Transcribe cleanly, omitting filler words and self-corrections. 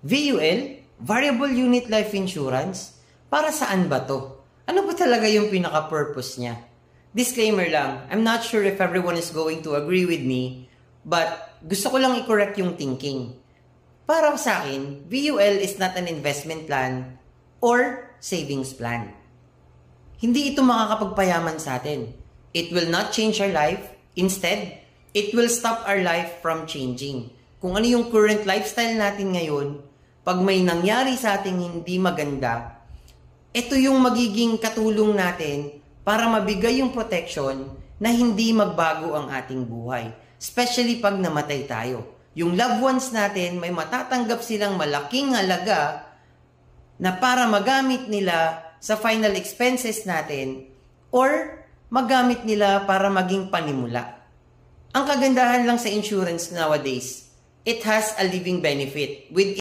VUL, Variable Unit Life Insurance, para saan ba to? Ano ba talaga yung pinaka-purpose niya? Disclaimer lang, I'm not sure if everyone is going to agree with me, but gusto ko lang i-correct yung thinking. Para sa akin, VUL is not an investment plan or savings plan. Hindi ito makakapagpayaman sa atin. It will not change our life. Instead, it will stop our life from changing. Kung ano yung current lifestyle natin ngayon, pag may nangyari sa ating hindi maganda, ito yung magiging katulong natin para mabigay yung protection na hindi magbago ang ating buhay. Especially pag namatay tayo. Yung loved ones natin, may matatanggap silang malaking halaga na para magamit nila sa final expenses natin or magamit nila para maging panimula. Ang kagandahan lang sa insurance nowadays, it has a living benefit with